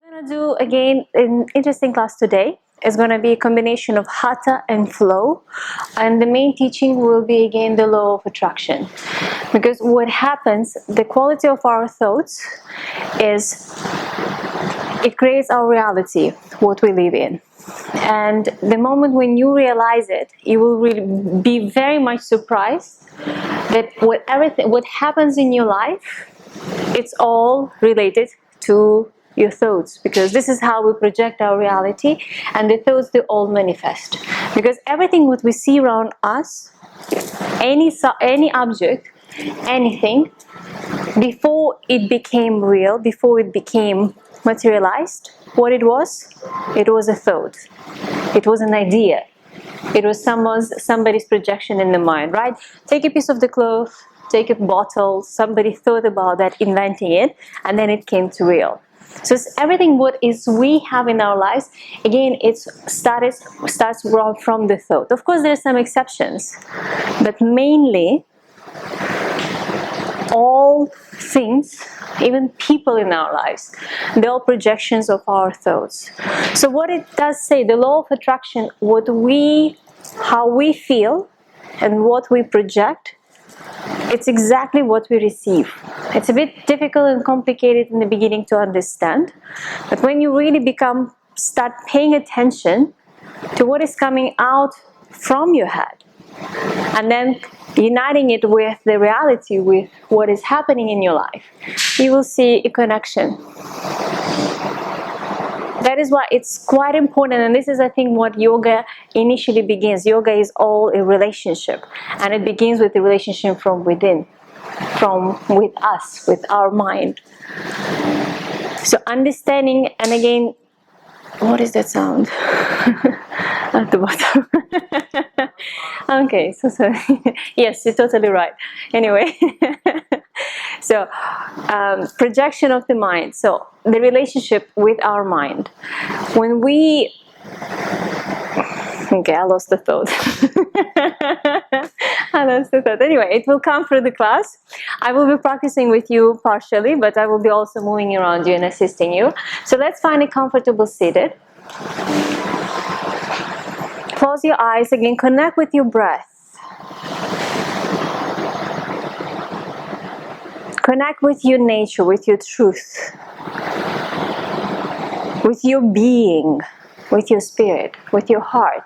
We're going to do again an interesting class today. It's going to be a combination of Hatha and flow, and the main teaching will be again the law of attraction, because what happens, the quality of our thoughts is it creates our reality, what we live in. And the moment when you realize it, you will really be very much surprised that what happens in your life, it's all related to your thoughts, because this is how we project our reality, and the thoughts, they all manifest. Because everything what we see around us, any object, anything, before it became real, before it became materialized, what it was a thought, it was an idea, it was somebody's projection in the mind, right? Take a piece of the cloth, take a bottle, somebody thought about that, inventing it, and then it came to real. So it's everything what is we have in our lives, again, it starts from the thought. Of course, there are some exceptions, but mainly all things, even people in our lives, they're all projections of our thoughts. So what it does say, the law of attraction, how we feel and what we project, it's exactly what we receive. It's a bit difficult and complicated in the beginning to understand, but when you really start paying attention to what is coming out from your head, and then uniting it with the reality, with what is happening in your life, you will see a connection. That is why it's quite important, and this is, I think, what yoga initially begins. Yoga is all a relationship, and it begins with the relationship from within, with us, with our mind. So understanding, and again, what is that sound? At the bottom. Okay, so sorry. Yes, you're totally right. Anyway, so projection of the mind. So the relationship with our mind. When we, okay, I lost the thought. Anyway, it will come through the class. I will be practicing with you partially, but I will be also moving around you and assisting you. So let's find a comfortable seated. Close your eyes again, connect with your breath. Connect with your nature, with your truth, with your being, with your spirit, with your heart.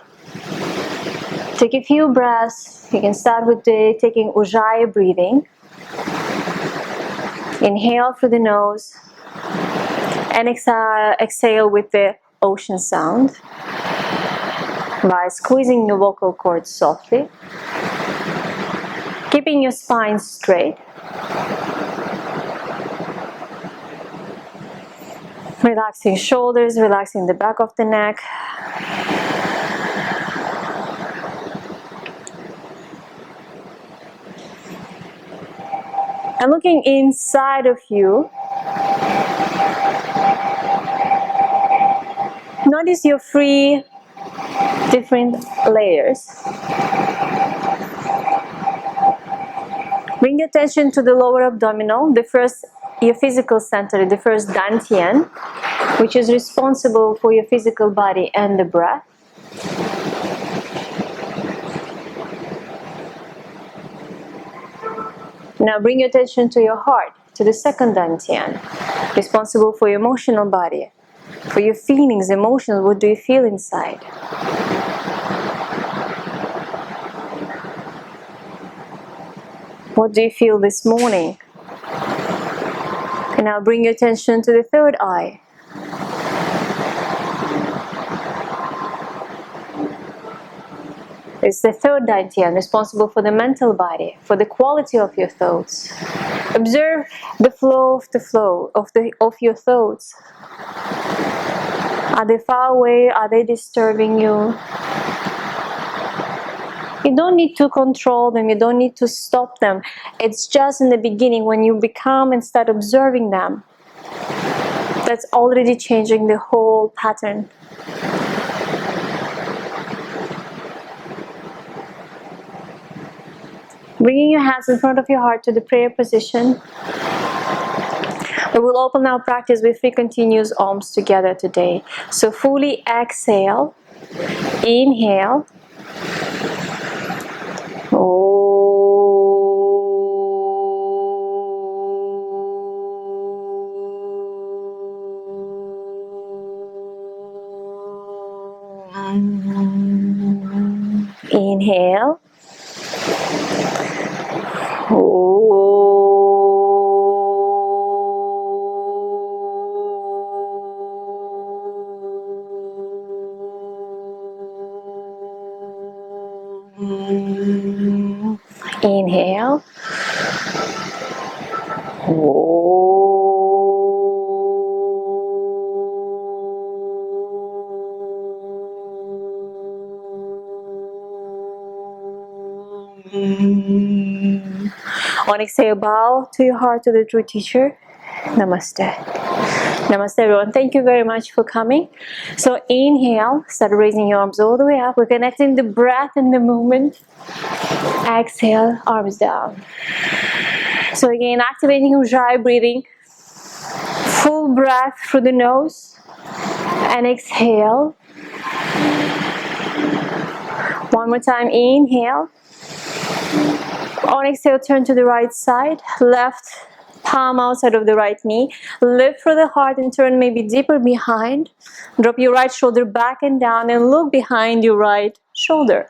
Take a few breaths. You can start with taking Ujjayi breathing. Inhale through the nose and exhale with the ocean sound, by squeezing your vocal cords softly, keeping your spine straight. Relaxing shoulders, relaxing the back of the neck. And looking inside of you, notice your three different layers. Bring your attention to the lower abdominal, your physical center, the first dantian, which is responsible for your physical body and the breath. Now bring your attention to your heart, to the second dantian, responsible for your emotional body, for your feelings, emotions. What do you feel inside? What do you feel this morning? And now bring your attention to the third eye. It's the third dantian, responsible for the mental body, for the quality of your thoughts. Observe the flow of your thoughts. Are they far away? Are they disturbing you? You don't need to control them, you don't need to stop them. It's just in the beginning, when you become and start observing them, that's already changing the whole pattern. Bringing your hands in front of your heart to the prayer position. We will open our practice with 3 continuous Oms together today. So fully exhale, inhale, inhale, inhale, on exhale, bow to your heart, to the true teacher. Namaste. Namaste, everyone. Thank you very much for coming. So inhale, start raising your arms all the way up. We're connecting the breath and the movement. Exhale, arms down. So again, activating Ujjayi breathing. Full breath through the nose. And exhale. One more time, inhale. On exhale, turn to the right side. Left palm outside of the right knee. Lift through the heart and turn maybe deeper behind. Drop your right shoulder back and down and look behind your right shoulder.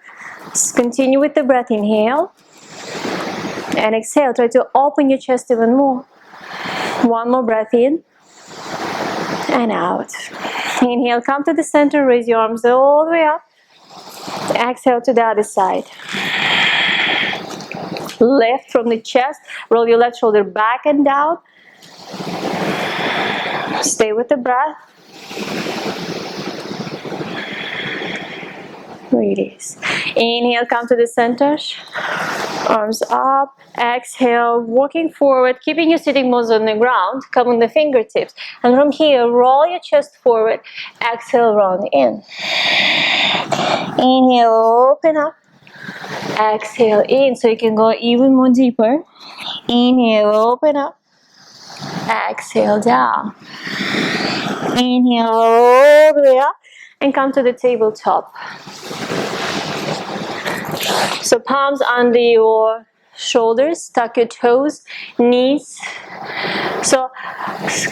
Just continue with the breath. Inhale. And exhale. Try to open your chest even more. One more breath in. And out. Inhale, come to the center. Raise your arms all the way up. Exhale to the other side. Lift from the chest. Roll your left shoulder back and down. Stay with the breath. Release. Inhale, come to the center. Arms up. Exhale, walking forward, keeping your sitting bones on the ground. Come on the fingertips. And from here, roll your chest forward. Exhale, round in. Inhale, open up. Exhale in, so you can go even more deeper. Inhale, open up. Exhale, down. Inhale, all the way up. And come to the tabletop. So palms under your shoulders, tuck your toes, knees. So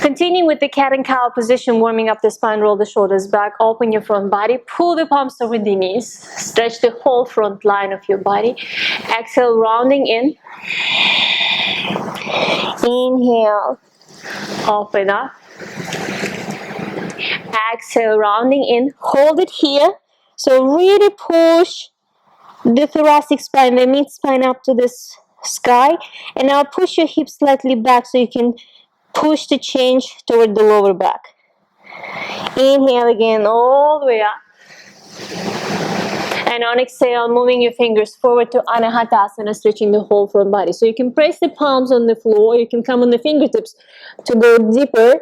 continue with the cat and cow position, warming up the spine, roll the shoulders back, open your front body, pull the palms toward the knees, stretch the whole front line of your body. Exhale, rounding in. Inhale, open up. Exhale, rounding in. Hold it here. So really push the thoracic spine, the mid spine up to the sky. And now push your hips slightly back so you can push the change toward the lower back. Inhale again, all the way up. And on exhale, moving your fingers forward to Anahatasana, stretching the whole front body. So you can press the palms on the floor, you can come on the fingertips to go deeper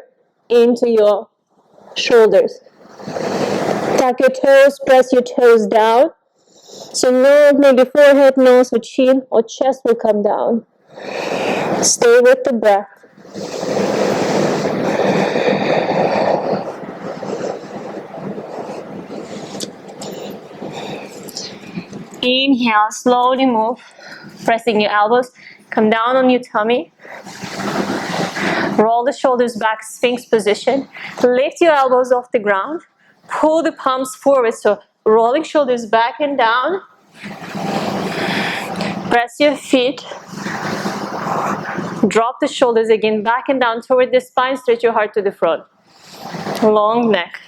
into your shoulders. Tuck your toes, press your toes down. So no, maybe forehead, nose, or chin, or chest will come down. Stay with the breath. Inhale, slowly move, pressing your elbows, come down on your tummy. Roll the shoulders back, Sphinx position. Lift your elbows off the ground. Pull the palms forward, so rolling shoulders back and down. Press your feet. Drop the shoulders again, back and down toward the spine. Stretch your heart to the front. Long neck.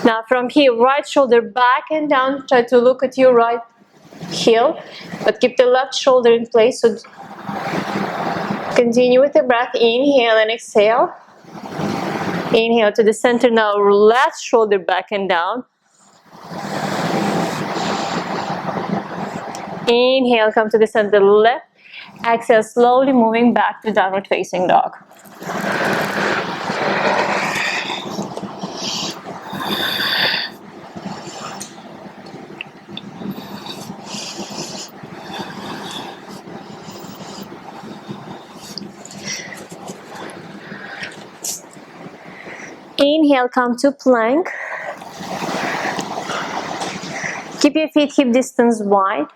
Now from here, right shoulder back and down. Try to look at your right heel, but keep the left shoulder in place. So continue with the breath. Inhale and exhale. Inhale to the center. Now left shoulder back and down. Inhale, come to the center, left. Exhale, slowly moving back to downward facing dog. Inhale, come to plank. Keep your feet hip distance wide.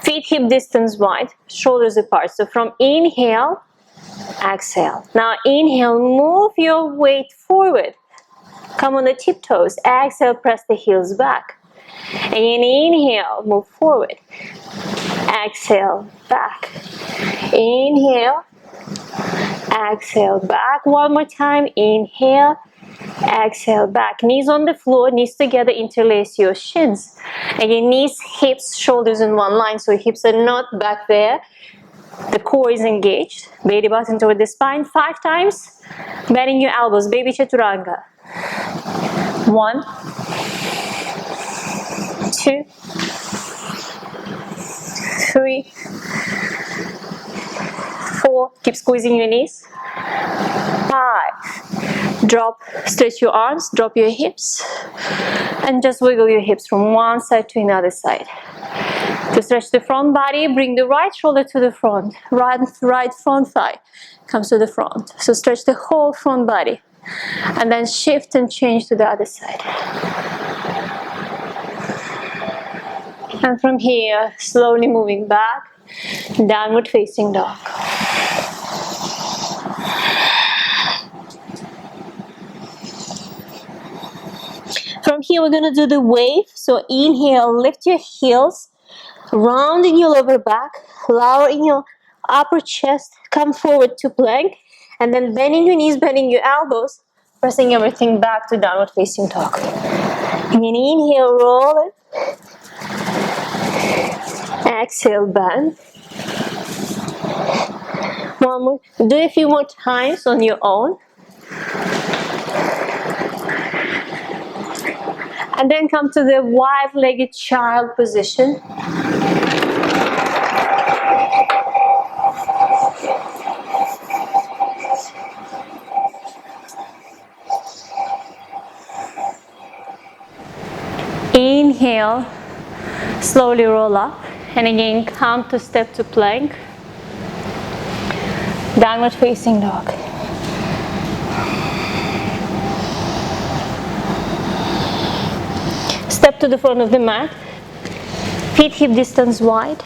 Feet hip distance wide, shoulders apart. So from inhale, exhale. Now inhale, move your weight forward. Come on the tiptoes. Exhale, press the heels back. Again, inhale, move forward. Exhale, back. Inhale, exhale, back. One more time. Inhale, exhale, back. Knees on the floor, knees together, interlace your shins. Again, knees, hips, shoulders in one line, so hips are not back there. The core is engaged. Belly button toward the spine. 5 times. Bending your elbows. Baby chaturanga. 1, 2, 3, 4. Keep squeezing your knees. 5. Drop, stretch your arms, drop your hips, and just wiggle your hips from one side to another side. To stretch the front body, bring the right shoulder to the front. Right front thigh comes to the front. So stretch the whole front body. And then shift and change to the other side. And from here, slowly moving back, downward facing dog. From here, we're going to do the wave. So inhale, lift your heels, round in your lower back, lower in your upper chest, come forward to plank, and then bending your knees, bending your elbows, pressing everything back to downward facing dog. Again, inhale, roll it. Exhale, bend. One more. Do a few more times on your own. And then come to the wide-legged child position. Inhale, slowly roll up, and again come to step to plank, downward facing dog. Step to the front of the mat, feet hip distance wide.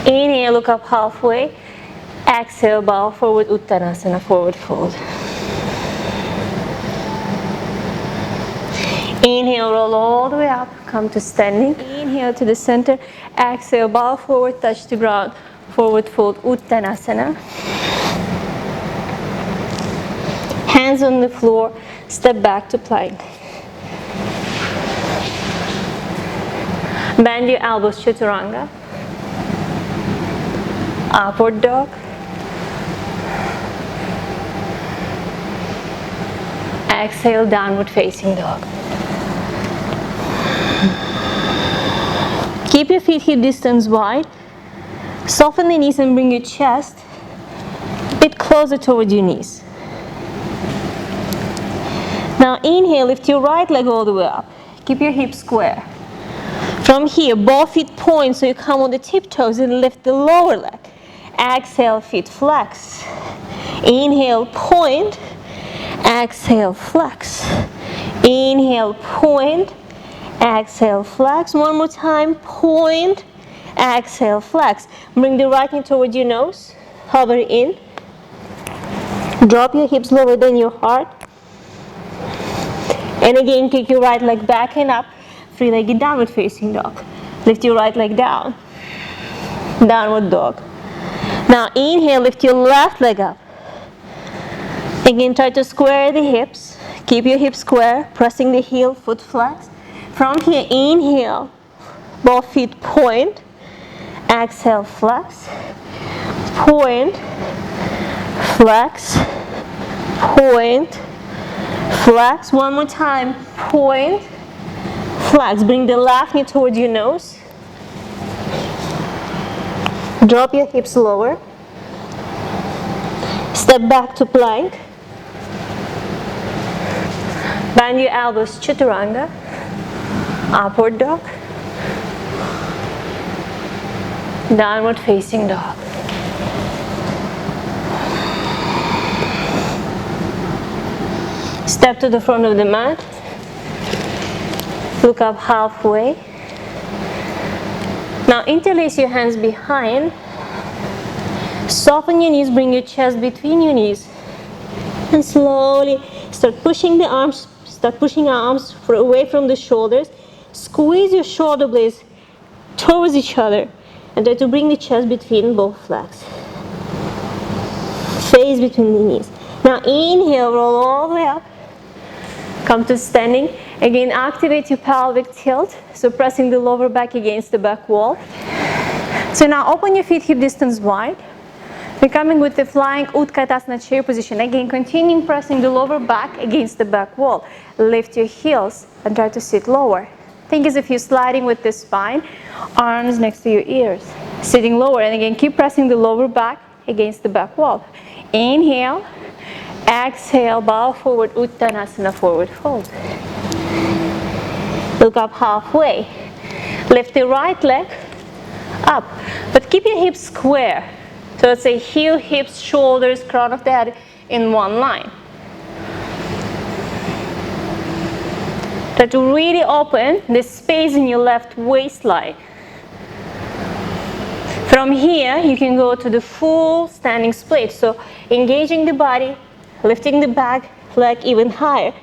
Inhale, look up halfway. Exhale, bow forward, Uttanasana, forward fold. Inhale, roll all the way up, come to standing. Inhale to the center. Exhale, bow forward, touch the ground, forward fold, Uttanasana. Hands on the floor, step back to plank. Bend your elbows, chaturanga. Upward dog. Exhale, downward facing dog. Keep your feet hip distance wide. Soften the knees and bring your chest a bit closer towards your knees. Now inhale, lift your right leg all the way up. Keep your hips square. From here, both feet point so you come on the tiptoes and lift the lower leg. Exhale, feet flex. Inhale, point. Exhale, flex. Inhale, point. Exhale, flex. One more time, point. Exhale, flex. Bring the right knee toward your nose. Hover in. Drop your hips lower than your heart. And again, kick your right leg back and up. Three-legged downward facing dog. Lift your right leg down. Downward dog. Now inhale, lift your left leg up. Again, try to square the hips. Keep your hips square, pressing the heel, foot flex. From here, inhale, both feet point. Exhale, flex. Point, flex, point, flex. One more time, point, flex. Bring the left knee towards your nose. Drop your hips lower. Step back to plank. Bend your elbows, chaturanga. Upward dog. Downward facing dog. Step to the front of the mat. Look up halfway. Now interlace your hands behind. Soften your knees, bring your chest between your knees. And slowly start pushing the arms, away from the shoulders. Squeeze your shoulder blades towards each other and try to bring the chest between both legs. Face between the knees. Now inhale, roll all the way up. Come to standing. Again, activate your pelvic tilt. So pressing the lower back against the back wall. So now open your feet hip distance wide. We're coming with the flying Utkatasana chair position. Again, continuing pressing the lower back against the back wall. Lift your heels and try to sit lower. Think as if you're sliding with the spine, arms next to your ears. Sitting lower, and again, keep pressing the lower back against the back wall. Inhale, exhale, bow forward, Uttanasana, forward fold. Look up halfway. Lift the right leg up, but keep your hips square. So let's say heel, hips, shoulders, crown of the head in one line. Try to really open the space in your left waistline. From here, you can go to the full standing split. So engaging the body, lifting the back leg even higher.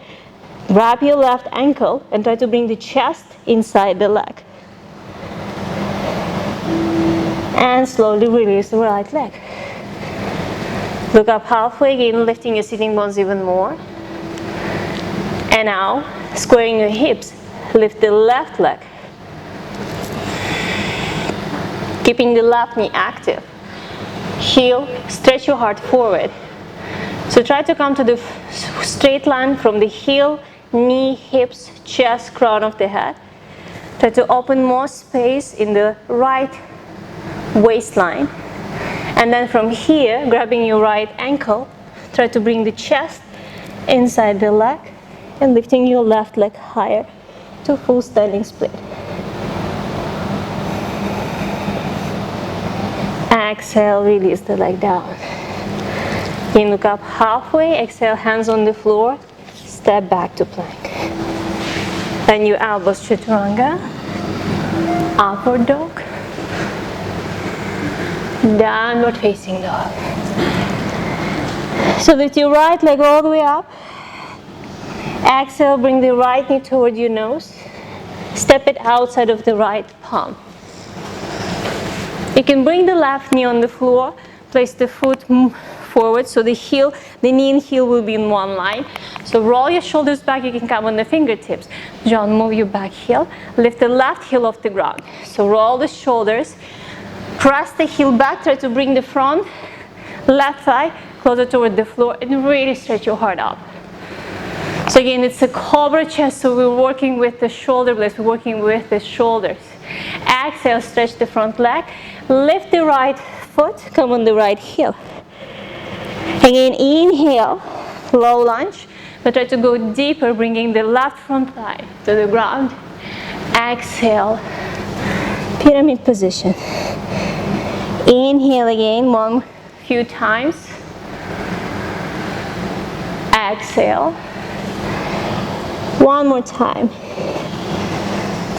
Grab your left ankle and try to bring the chest inside the leg. And slowly release the right leg. Look up halfway again, lifting your sitting bones even more. And now, squaring your hips, lift the left leg. Keeping the left knee active. Heel, stretch your heart forward. So try to come to the straight line from the heel, knee, hips, chest, crown of the head. Try to open more space in the right waistline. And then from here, grabbing your right ankle, try to bring the chest inside the leg and lifting your left leg higher to full standing split. Exhale, release the leg down. In, look up halfway, exhale, hands on the floor, step back to plank. Then your elbows chaturanga, upward dog, downward facing dog. So lift your right leg all the way up. Exhale, bring the right knee toward your nose. Step it outside of the right palm. You can bring the left knee on the floor, place the foot forward so the knee and heel will be in one line. So roll your shoulders back, you can come on the fingertips. John, move your back heel. Lift the left heel off the ground. So roll the shoulders, press the heel back, try to bring the front left thigh closer toward the floor and really stretch your heart up. So again, it's a cobra chest, so we're working with the shoulder blades, we're working with the shoulders. Exhale, stretch the front leg, lift the right foot, come on the right heel. Again, inhale, low lunge, but try to go deeper, bringing the left front thigh to the ground. Exhale, pyramid position. Inhale again, one few times. Exhale. One more time.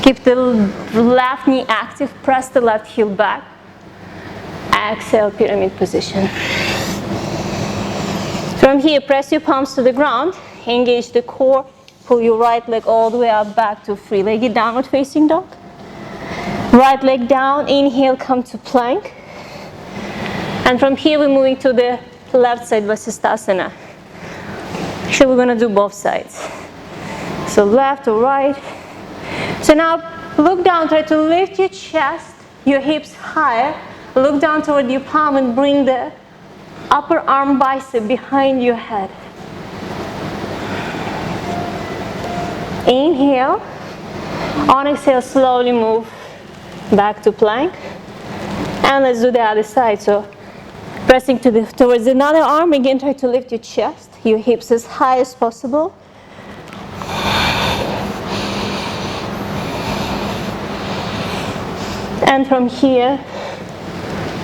Keep the left knee active, press the left heel back. Exhale, pyramid position. From here, press your palms to the ground, engage the core, pull your right leg all the way up back to three-legged downward facing dog. Right leg down, inhale, come to plank. And from here, we're moving to the left side Vasisthasana. Actually, we're going to do both sides. So left or right. So now look down, try to lift your chest, your hips higher. Look down toward your palm and bring the upper arm bicep behind your head. Inhale. On exhale, slowly move back to plank. And let's do the other side. So pressing towards another arm. Again, try to lift your chest, your hips as high as possible. And from here,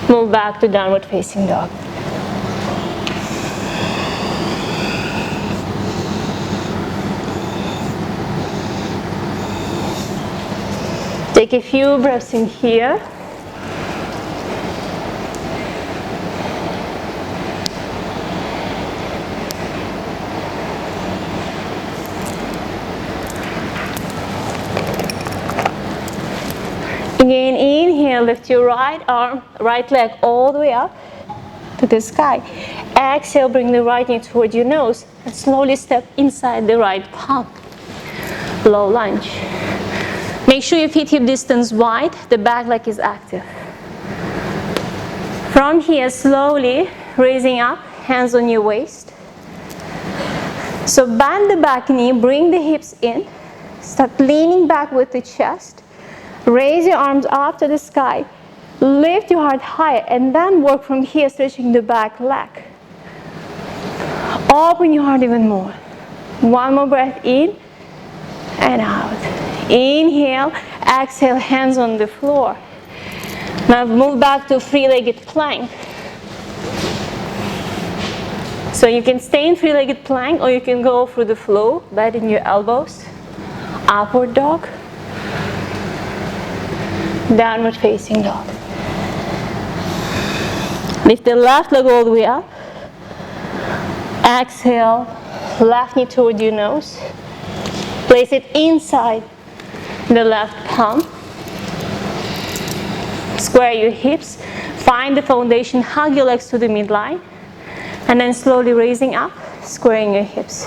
move back to downward facing dog. Take a few breaths in here. Again, inhale, lift your right arm, right leg all the way up to the sky. Exhale, bring the right knee toward your nose and slowly step inside the right palm. Low lunge. Make sure your feet hip distance wide, the back leg is active. From here, slowly raising up, hands on your waist. So bend the back knee, bring the hips in, start leaning back with the chest. Raise your arms up to the sky, lift your heart higher, and then work from here, stretching the back leg. Open your heart even more. One more breath in and out. Inhale, exhale, hands on the floor. Now move back to three-legged plank. So you can stay in three-legged plank or you can go through the flow, bending your elbows. Upward dog. Downward facing dog. Lift the left leg all the way up. Exhale, left knee toward your nose. Place it inside the left palm. Square your hips. Find the foundation, hug your legs to the midline. And then slowly raising up, squaring your hips.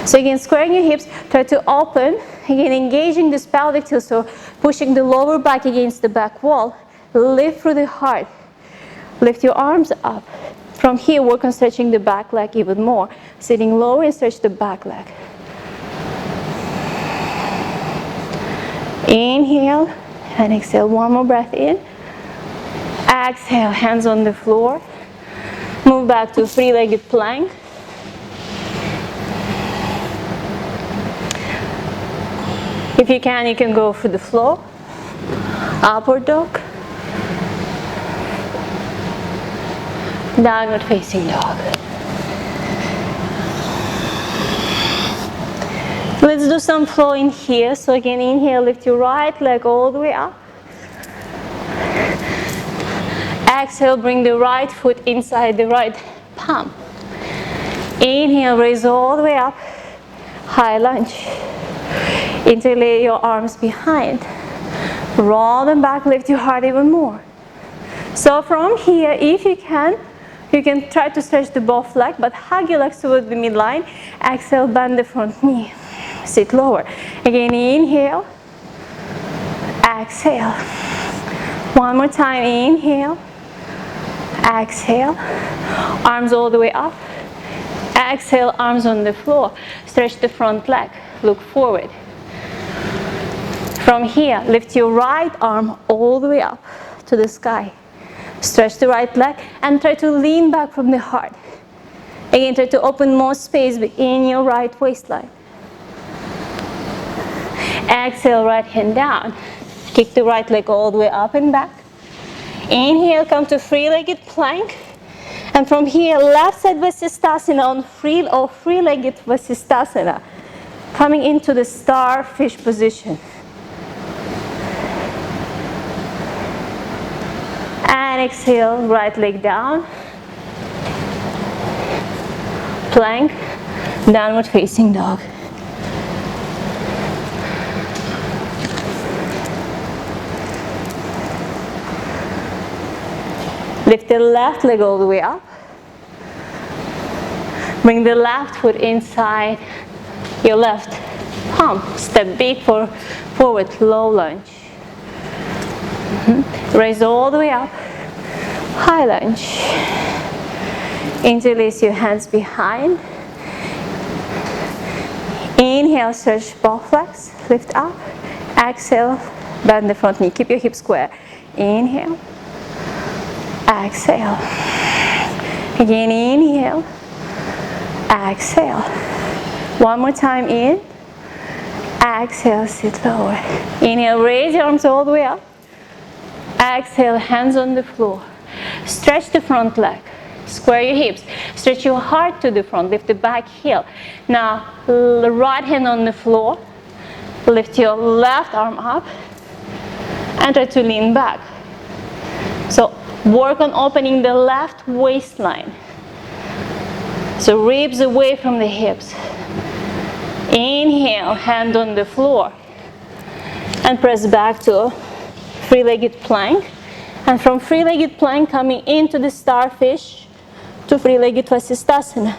So again, squaring your hips, try to open. Again, engaging this pelvic tilt, so pushing the lower back against the back wall. Lift through the heart. Lift your arms up. From here, work on stretching the back leg even more. Sitting lower and stretch the back leg. Inhale and exhale. One more breath in. Exhale, hands on the floor. Move back to three-legged plank. If you can go through the floor. Upward dog. Downward facing dog. Let's do some flow in here. So again, inhale, lift your right leg all the way up. Exhale, bring the right foot inside the right palm. Inhale, raise all the way up. High lunge. Interlay your arms behind. Roll them back, lift your heart even more. So from here, if you can try to stretch the both legs, but hug your legs toward the midline. Exhale, bend the front knee. Sit lower. Again, inhale. Exhale. One more time, inhale. Exhale. Arms all the way up. Exhale, arms on the floor. Stretch the front leg. Look forward. From here, lift your right arm all the way up to the sky. Stretch the right leg and try to lean back from the heart. Again, try to open more space in your right waistline. Exhale, right hand down. Kick the right leg all the way up and back. Inhale, come to three-legged plank. And from here, left side Vasisthasana on three-legged Vasisthasana. Coming into the starfish position. And exhale, right leg down. Plank, downward facing dog. Lift the left leg all the way up. Bring the left foot inside your left palm. Step big forward, low lunge. Raise all the way up. High lunge. Interlace your hands behind. Inhale, stretch both legs. Lift up. Exhale, bend the front knee. Keep your hips square. Inhale. Exhale. Again, inhale. Exhale. One more time in. Exhale, sit lower. Inhale, raise your arms all the way up. Exhale, hands on the floor. Stretch the front leg. Square your hips. Stretch your heart to the front. Lift the back heel. Now, the right hand on the floor. Lift your left arm up. and try to lean back. So work on opening the left waistline. So ribs away from the hips. Inhale, hand on the floor. And press back to a three-legged plank. And from three-legged plank, coming into the starfish to three-legged Vasisthasana.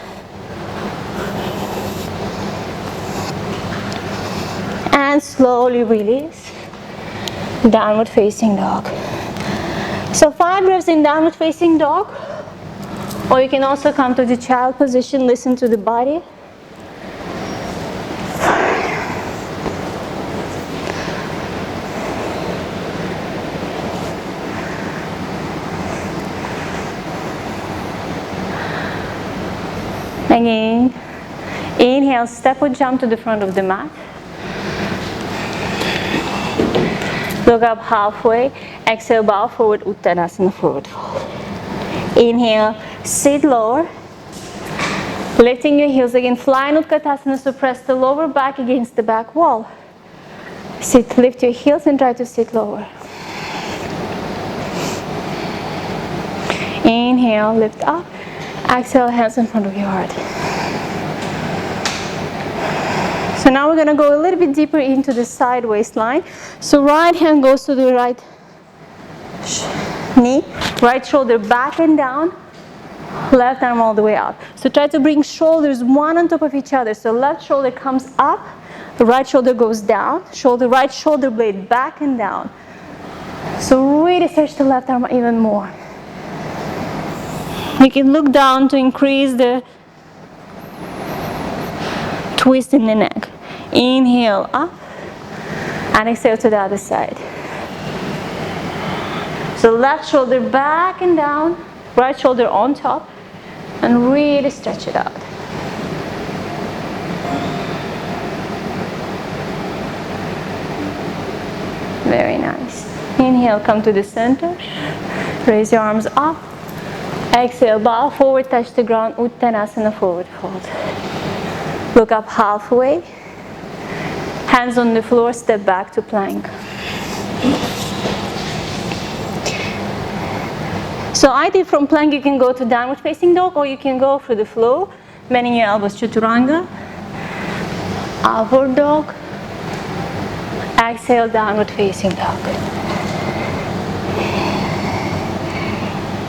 And slowly release. Downward facing dog. So 5 breaths in downward facing dog. Or you can also come to the child position, listen to the body. Again, inhale, step or jump to the front of the mat. Look up halfway. Exhale, bow forward, Uttanasana, forward fold. Inhale, sit lower. Lifting your heels again, fly in Utkatasana, so press the lower back against the back wall. Sit, lift your heels and try to sit lower. Inhale, lift up. Exhale, hands in front of your heart. So now we're going to go a little bit deeper into the side waistline. So right hand goes to the right knee, right shoulder back and down, left arm all the way up. So try to bring shoulders one on top of each other. So left shoulder comes up, the right shoulder goes down, right shoulder blade back and down. So really stretch the left arm even more. You can look down to increase the twist in the neck. Inhale up and exhale to the other side. So left shoulder back and down, right shoulder on top, and really stretch it out. Very nice. Inhale, come to the center. Raise your arms up. Exhale, bow forward, touch the ground, Uttanasana, forward fold. Look up halfway. Hands on the floor, step back to plank. So either from plank you can go to downward facing dog, or you can go through the flow, bending your elbows, Chaturanga. Upward dog. Exhale, downward facing dog.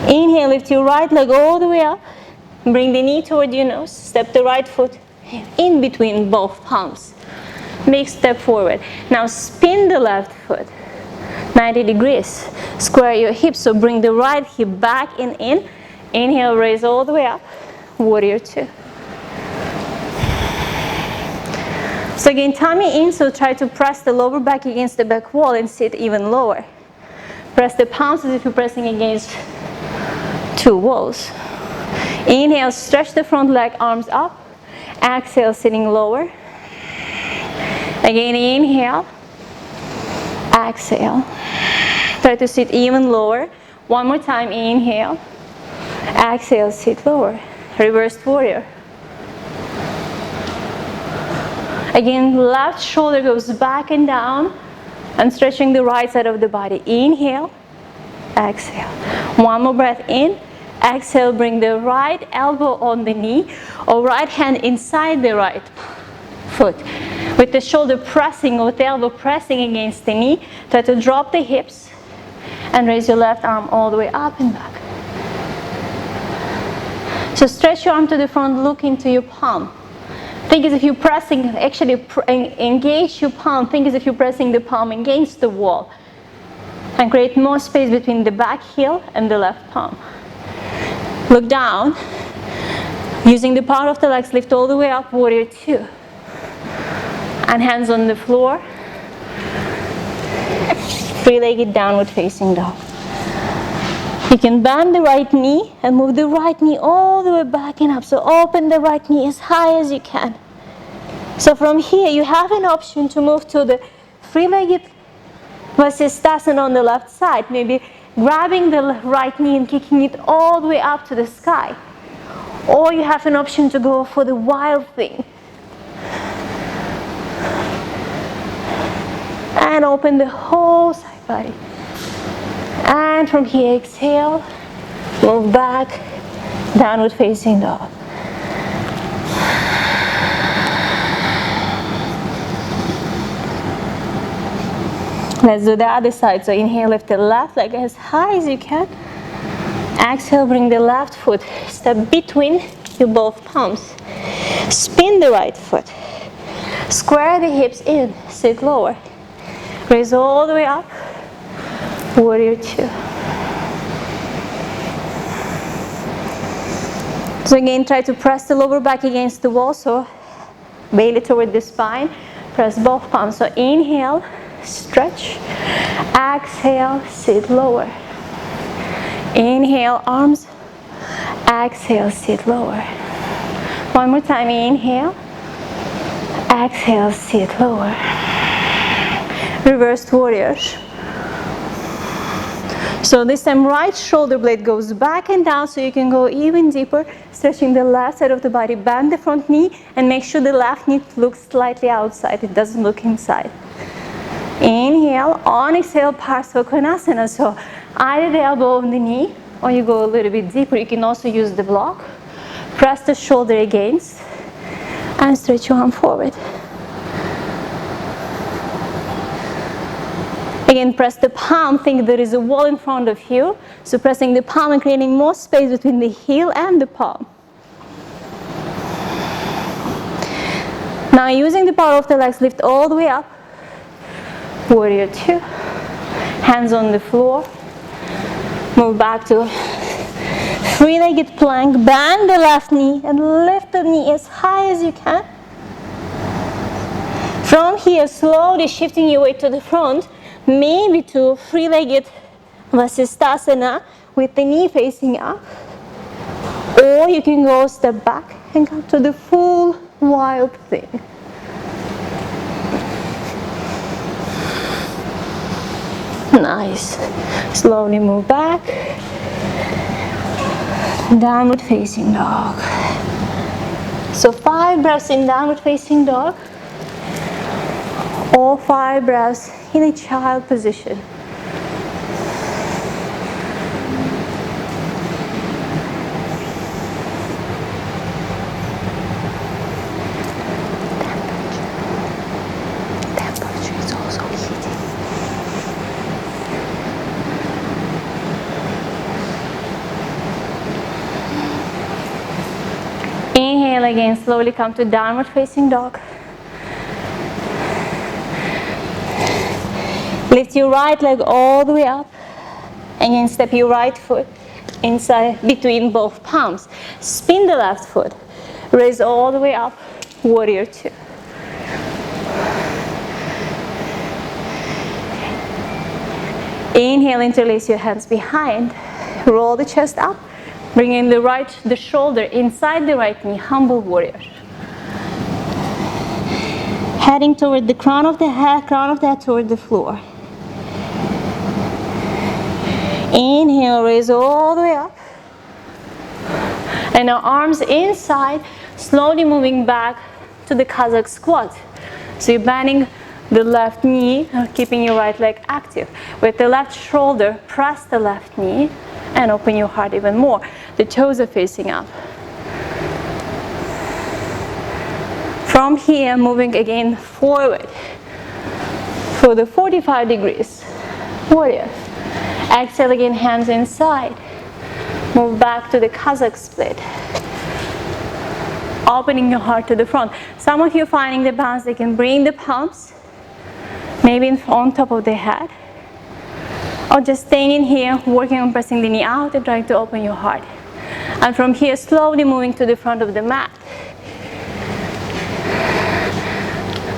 Inhale, lift your right leg all the way up. Bring the knee toward your nose. Step the right foot in between both palms. Big step forward. Now spin the left foot 90 degrees. Square your hips, so bring the right hip back and in. Inhale, raise all the way up. Warrior 2. So again, tummy in, so try to press the lower back against the back wall and sit even lower. Press the palms as if you're pressing against 2 walls. Inhale, stretch the front leg, arms up. Exhale, sitting lower. Again, inhale. Exhale. Try to sit even lower. One more time, inhale. Exhale, sit lower. Reversed warrior. Again, left shoulder goes back and down and stretching the right side of the body. Inhale. Exhale. One more breath in. Exhale, bring the right elbow on the knee or right hand inside the right foot. With the shoulder pressing or the elbow pressing against the knee, try to drop the hips and raise your left arm all the way up and back. So stretch your arm to the front, look into your palm. Think as if you're pressing, actually engage your palm. Think as if you're pressing the palm against the wall. And create more space between the back heel and the left palm. Look down. Using the power of the legs, lift all the way up, warrior 2. And hands on the floor. Three-legged downward facing dog. You can bend the right knee and move the right knee all the way back and up. So open the right knee as high as you can. So from here, you have an option to move to the three-legged Vasisthasana on the left side. Maybe grabbing the right knee and kicking it all the way up to the sky. Or you have an option to go for the wild thing. And open the whole side. body. And from here, exhale, move back, downward facing dog. Let's do the other side. So inhale, lift the left leg as high as you can. Exhale, bring the left foot, step between your both palms. Spin the right foot. Square the hips in, sit lower. Raise all the way up, warrior two. So again, try to press the lower back against the wall, so belly toward the spine. Press both palms. So inhale, stretch. Exhale, sit lower. Inhale, arms. Exhale, sit lower. One more time, inhale. Exhale, sit lower. Reversed warriors. So this time right shoulder blade goes back and down, so you can go even deeper, stretching the left side of the body. Bend the front knee and make sure the left knee looks slightly outside. It doesn't look inside. Inhale. On exhale, Parsvakonasana. So either the elbow on the knee, or you go a little bit deeper. You can also use the block. Press the shoulder against and stretch your arm forward. Again, press the palm. Think there is a wall in front of you. So pressing the palm and creating more space between the heel and the palm. Now using the power of the legs, lift all the way up. Warrior two. Hands on the floor. Move back to three-legged plank. Bend the left knee and lift the knee as high as you can. From here, slowly shifting your weight to the front, maybe to three-legged Vasisthasana with the knee facing up. Or you can go step back and come to the full wild thing. Nice. Slowly move back. Downward facing dog. So 5 breaths in downward facing dog. All 5 breaths in a child position. Temperature is also heating. Inhale again, slowly come to downward facing dog. Lift your right leg all the way up. Again, step your right foot inside between both palms. Spin the left foot. Raise all the way up, warrior two. Inhale, interlace your hands behind. Roll the chest up. Bringing the shoulder inside the right knee, humble warrior. Heading toward the crown of the head toward the floor. Inhale, raise all the way up. And our arms inside, slowly moving back to the Kazakh squat. So you're bending the left knee, keeping your right leg active. With the left shoulder, press the left knee and open your heart even more. The toes are facing up. From here, moving again forward for the 45 degrees. Warrior. Exhale again, hands inside. Move back to the Kazakh split. Opening your heart to the front. Some of you finding the balance, they can bring the palms maybe on top of the head. Or just staying in here, working on pressing the knee out and trying to open your heart. And from here, slowly moving to the front of the mat.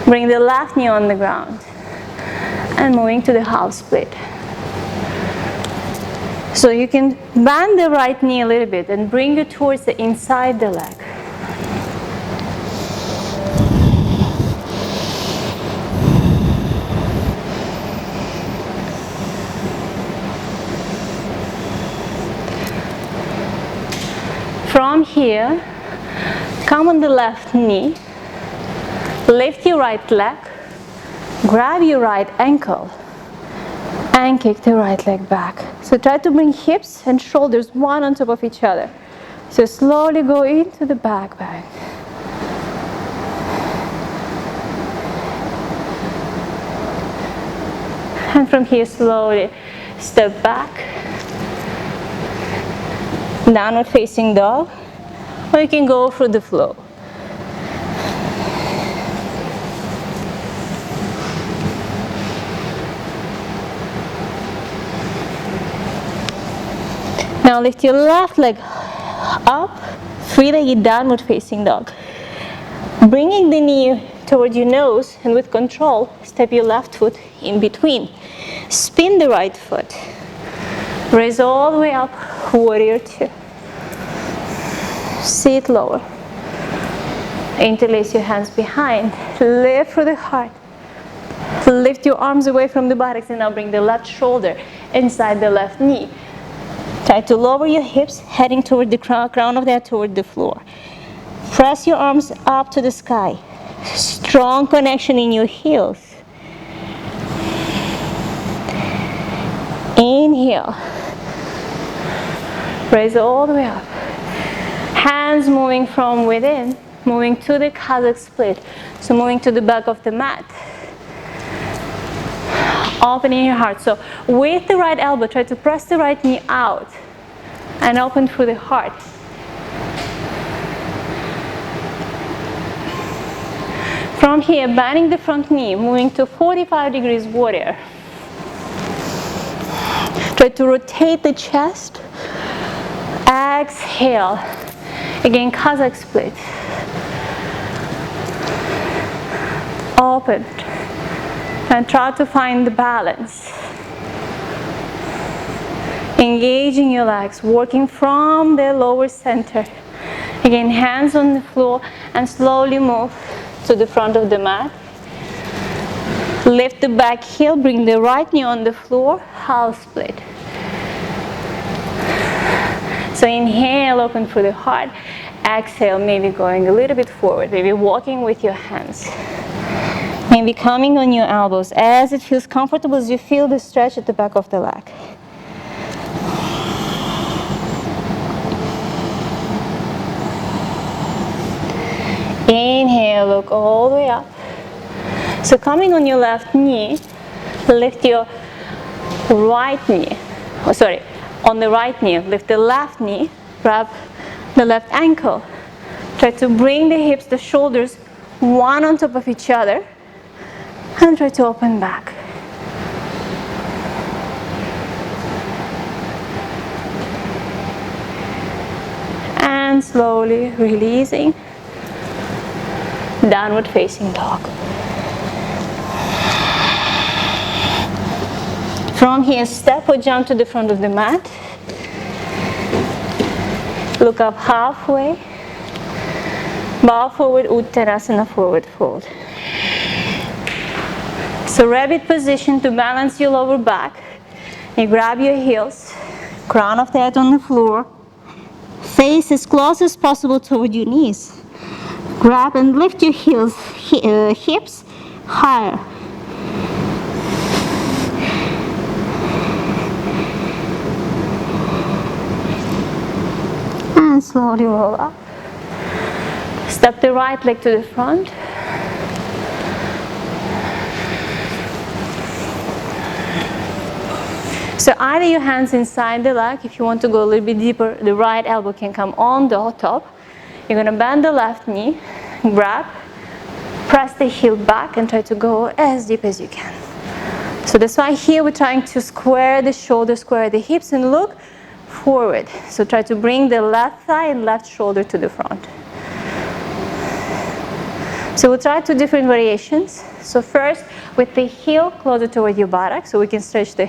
Bring the left knee on the ground. And moving to the half split. So you can bend the right knee a little bit and bring it towards the inside the leg. From here, come on the left knee, lift your right leg, grab your right ankle, and kick the right leg back. So try to bring hips and shoulders one on top of each other. So slowly go into the back bend. And from here slowly step back, downward facing dog, or you can go through the flow. Now lift your left leg up, three-legged downward facing dog. Bringing the knee toward your nose, and with control, step your left foot in between. Spin the right foot. Raise all the way up, warrior two. Sit lower. Interlace your hands behind. Lift through the heart. Lift your arms away from the buttocks, and now bring the left shoulder inside the left knee. Try to lower your hips, heading toward the crown of the head toward the floor. Press your arms up to the sky. Strong connection in your heels. Inhale. Raise all the way up. Hands moving from within, moving to the Kazakh split. So moving to the back of the mat. Opening your heart. So with the right elbow, try to press the right knee out and open through the heart. From here, bending the front knee, moving to 45 degrees warrior. Try to rotate the chest. Exhale. Again, Kazakh split. Open. And try to find the balance. Engaging your legs, working from the lower center. Again, hands on the floor, and slowly move to the front of the mat. Lift the back heel, bring the right knee on the floor, half split. So inhale, open through the heart. Exhale, maybe going a little bit forward, maybe walking with your hands. Maybe coming on your elbows as it feels comfortable, as you feel the stretch at the back of the leg. Inhale, look all the way up. So coming on your left knee, lift your right knee. On the right knee, lift the left knee, grab the left ankle. Try to bring the hips, the shoulders, one on top of each other, and try to open back. And slowly releasing, downward facing dog. From here, step or jump to the front of the mat. Look up halfway. Bow forward, Uttanasana, forward fold. So rabbit position to balance your lower back. You grab your heels, crown of the head on the floor. Face as close as possible toward your knees. Grab and lift your heels, hips higher. And slowly roll up. Step the right leg to the front. So either your hands inside the leg, if you want to go a little bit deeper, the right elbow can come on the top. You're going to bend the left knee, grab, press the heel back, and try to go as deep as you can. So that's why here we're trying to square the shoulders, square the hips, and look forward. So try to bring the left thigh and left shoulder to the front. So we'll try two different variations. So first, with the heel closer toward your buttocks, so we can stretch the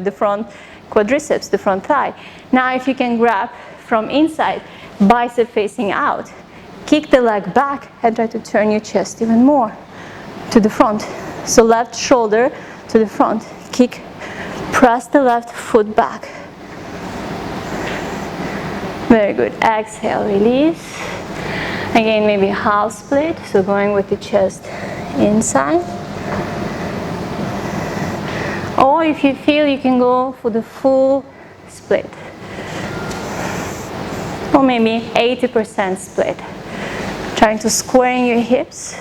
the front quadriceps, the front thigh. Now if you can grab from inside, bicep facing out, kick the leg back and try to turn your chest even more to the front. So left shoulder to the front, kick, press the left foot back. Very good. Exhale, release. Again, maybe half split, so going with the chest inside. Or if you feel, you can go for the full split. Or maybe 80% split. Trying to square your hips.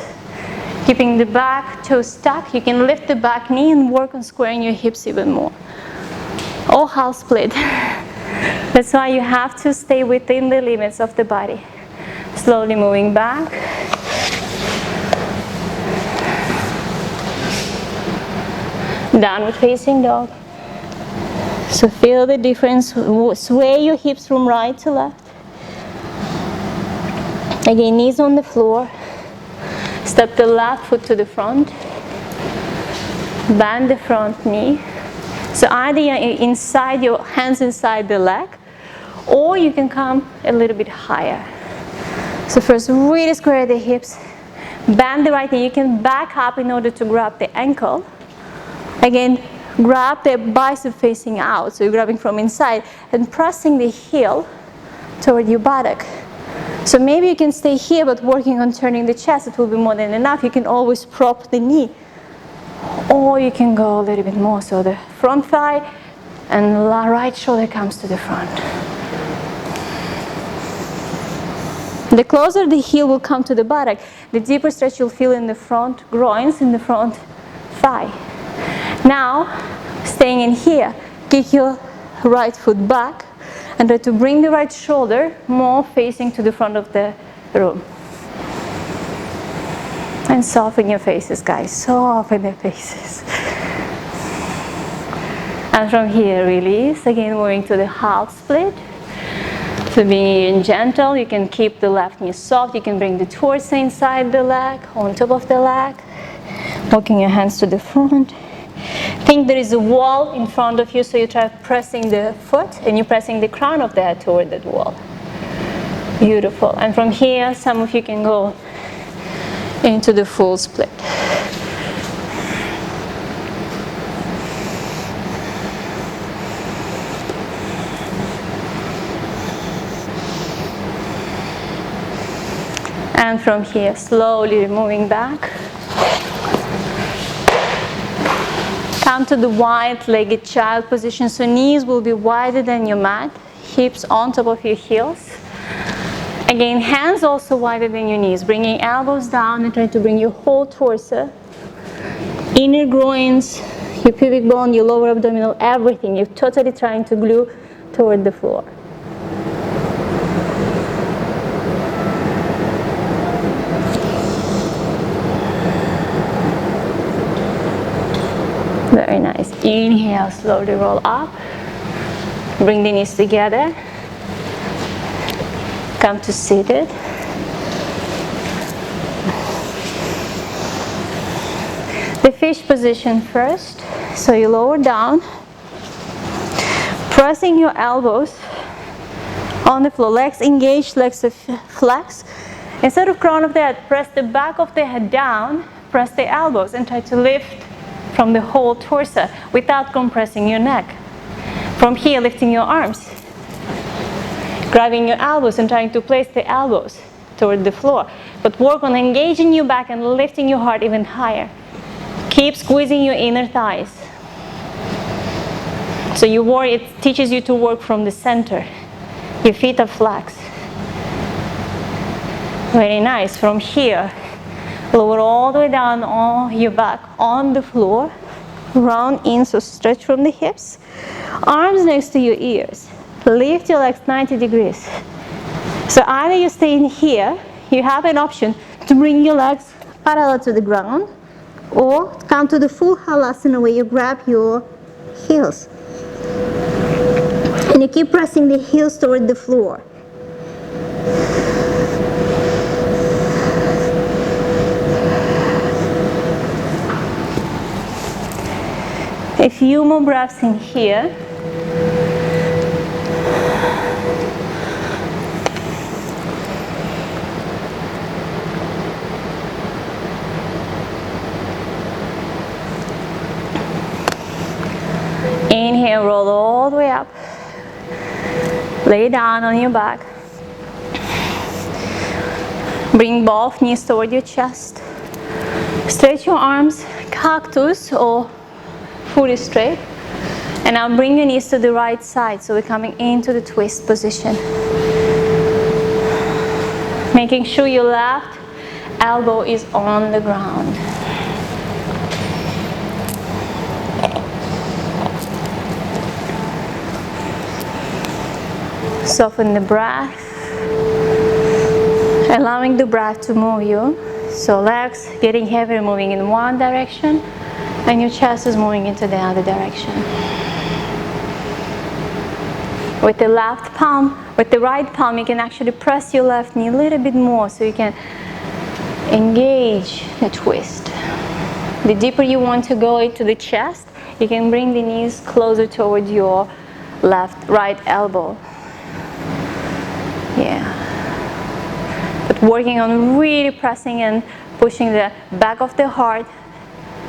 Keeping the back toe stuck. You can lift the back knee and work on squaring your hips even more. Or half split. That's why you have to stay within the limits of the body. Slowly moving back. Downward facing dog. So feel the difference. Sway your hips from right to left. Again, knees on the floor. Step the left foot to the front. Bend the front knee. So either you're inside, your hands inside the leg, or you can come a little bit higher. So first, really square the hips. Bend the right knee. You can back up in order to grab the ankle. Again, grab the bicep facing out. So you're grabbing from inside and pressing the heel toward your buttock. So maybe you can stay here, but working on turning the chest, it will be more than enough. You can always prop the knee. Or you can go a little bit more. So the front thigh and the right shoulder comes to the front. The closer the heel will come to the buttock, the deeper stretch you'll feel in the front groins, in the front thigh. Now, staying in here, kick your right foot back and try to bring the right shoulder more facing to the front of the room. And soften your faces, guys. Soften the faces. And from here, release. Again, moving to the half split. So being gentle, you can keep the left knee soft. You can bring the torso inside the leg, on top of the leg. Walking your hands to the front. Think there is a wall in front of you, so you try pressing the foot and you're pressing the crown of the head toward that wall. Beautiful. And from here, some of you can go into the full split. And from here, slowly moving back. Come to the wide-legged child position. So knees will be wider than your mat. Hips on top of your heels. Again, hands also wider than your knees. Bringing elbows down and try to bring your whole torso. Inner groins, your pubic bone, your lower abdominal, everything. You're totally trying to glue toward the floor. Very nice. Inhale, slowly roll up. Bring the knees together. Come to seated. The fish position first. So you lower down. Pressing your elbows on the floor. Legs engaged, legs flex. Instead of crown of the head, press the back of the head down. Press the elbows and try to lift from the whole torso without compressing your neck. From here, lifting your arms, grabbing your elbows and trying to place the elbows toward the floor. But work on engaging your back and lifting your heart even higher. Keep squeezing your inner thighs. So it teaches you to work from the center. Your feet are flexed. Very nice. From here, lower all the way down on your back on the floor. Round in, so stretch from the hips. Arms next to your ears. Lift your legs 90 degrees. So either you stay in here, you have an option to bring your legs parallel to the ground, or come to the full halasana where you grab your heels. And you keep pressing the heels toward the floor. A few more breaths in here. Inhale, roll all the way up. Lay down on your back. Bring both knees toward your chest. Stretch your arms, cactus or fully straight. And now bring your knees to the right side, so we're coming into the twist position. Making sure your left elbow is on the ground. Soften the breath, allowing the breath to move you. So legs getting heavier, moving in one direction, and your chest is moving into the other direction. With the left palm, with the right palm, you can actually press your left knee a little bit more so you can engage the twist. The deeper you want to go into the chest, you can bring the knees closer towards your right elbow. Yeah. But working on really pressing and pushing the back of the heart,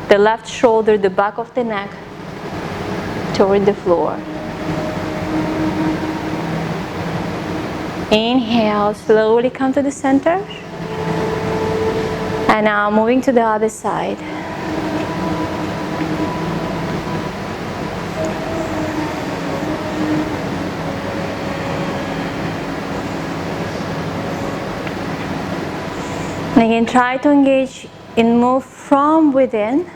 the left shoulder, the back of the neck toward the floor. Inhale, slowly come to the center. And now moving to the other side. And again, try to engage and move from within.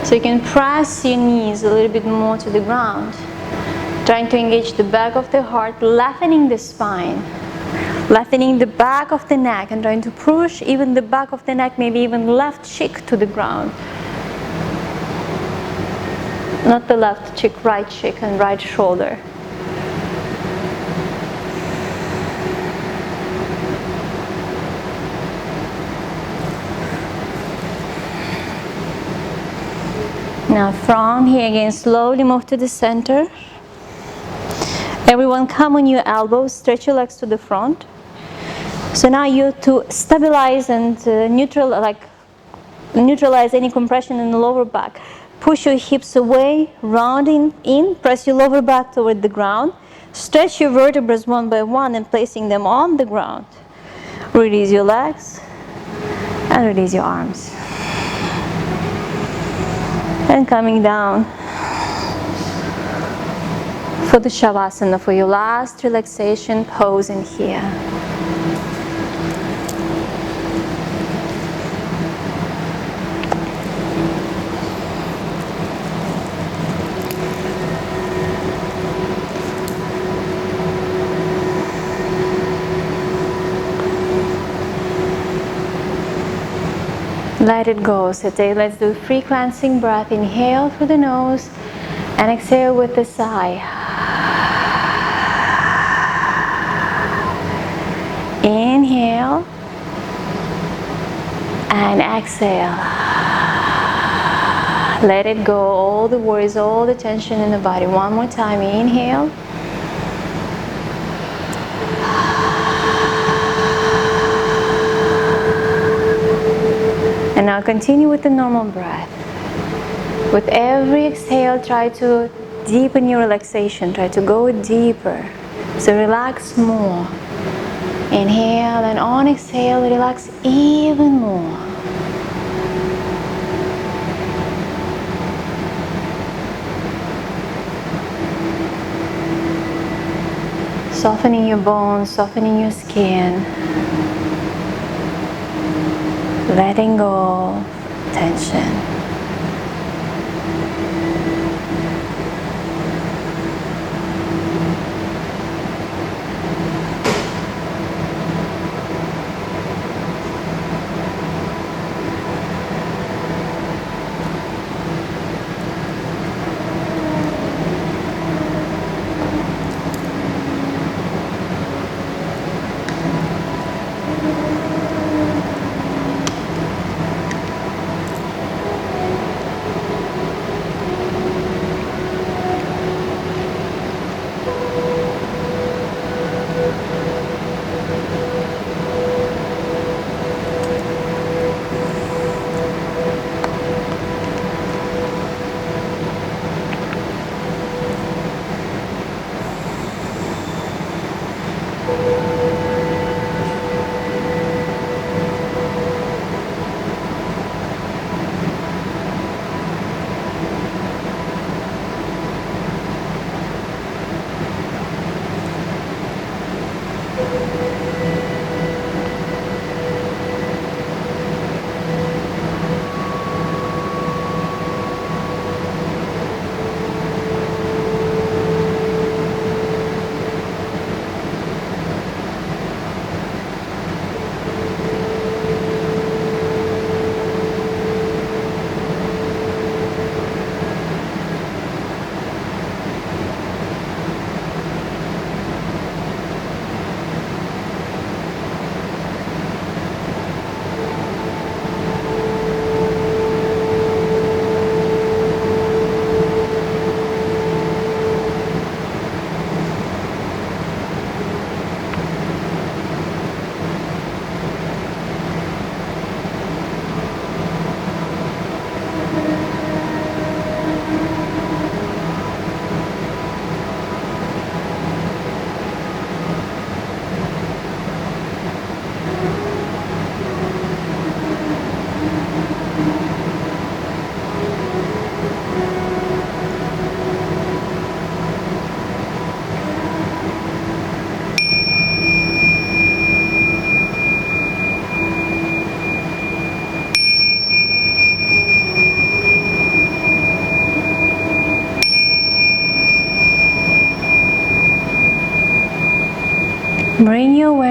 So you can press your knees a little bit more to the ground. Trying to engage the back of the heart, lengthening the spine. Lengthening the back of the neck and trying to push even the back of the neck, maybe even left cheek to the ground. Not the left cheek, right cheek and right shoulder. Now from here again, slowly move to the center. Everyone come on your elbows, stretch your legs to the front. So now you to stabilize and neutralize any compression in the lower back. Push your hips away, rounding in, press your lower back toward the ground. Stretch your vertebrae one by one and placing them on the ground. Release your legs and release your arms. And coming down for the Shavasana, for your last relaxation pose in here. Let it go. So let's do a free cleansing breath. Inhale through the nose and exhale with a sigh. Inhale and exhale. Let it go, all the worries, all the tension in the body. One more time. Inhale. And now continue with the normal breath. With every exhale, try to deepen your relaxation. Try to go deeper. So relax more. Inhale, and on exhale, relax even more. Softening your bones, softening your skin. Letting go of tension.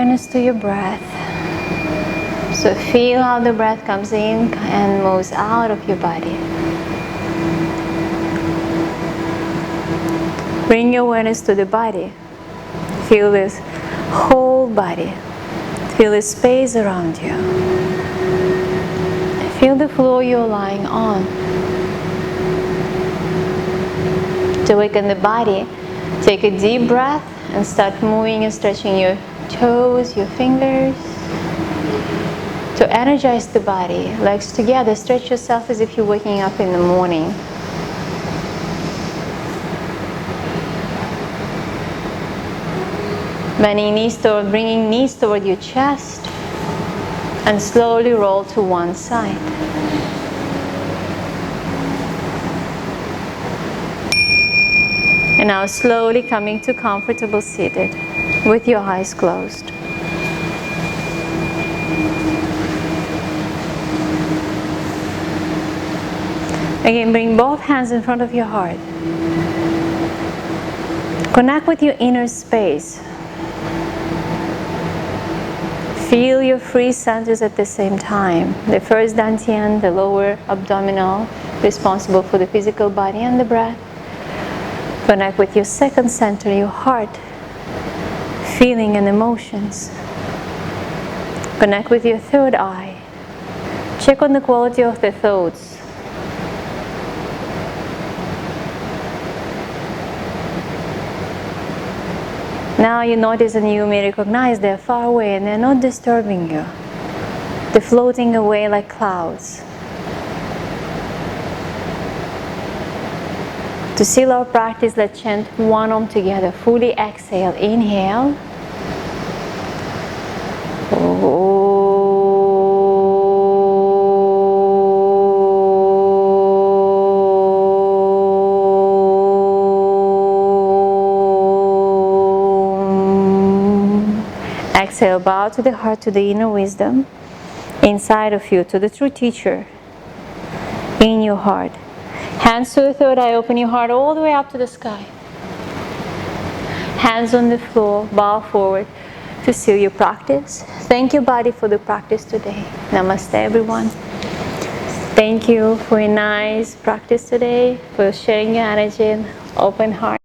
awareness to your breath. So feel how the breath comes in and moves out of your body. Bring your awareness to the body. Feel this whole body. Feel the space around you. Feel the floor you're lying on. To awaken the body, take a deep breath and start moving and stretching your toes, your fingers. To energize the body, legs together, stretch yourself as if you're waking up in the morning. Bending knees toward, bringing knees toward your chest, and slowly roll to one side. And now slowly coming to comfortable seated with your eyes closed. Again, bring both hands in front of your heart. Connect with your inner space. Feel your three centers at the same time. The first dantian, the lower abdominal, responsible for the physical body and the breath. Connect with your second center, your heart, feeling and emotions. Connect with your third eye. Check on the quality of the thoughts. Now you notice and you may recognize they're far away and they're not disturbing you. They're floating away like clouds. To seal our practice, let's chant one Om together. Fully exhale. Inhale. Exhale, bow to the heart, to the inner wisdom inside of you, to the true teacher in your heart. Hands to the third eye, open your heart all the way up to the sky. Hands on the floor, bow forward to seal your practice. Thank your body for the practice today. Namaste, everyone. Thank you for a nice practice today, for sharing your energy and open heart.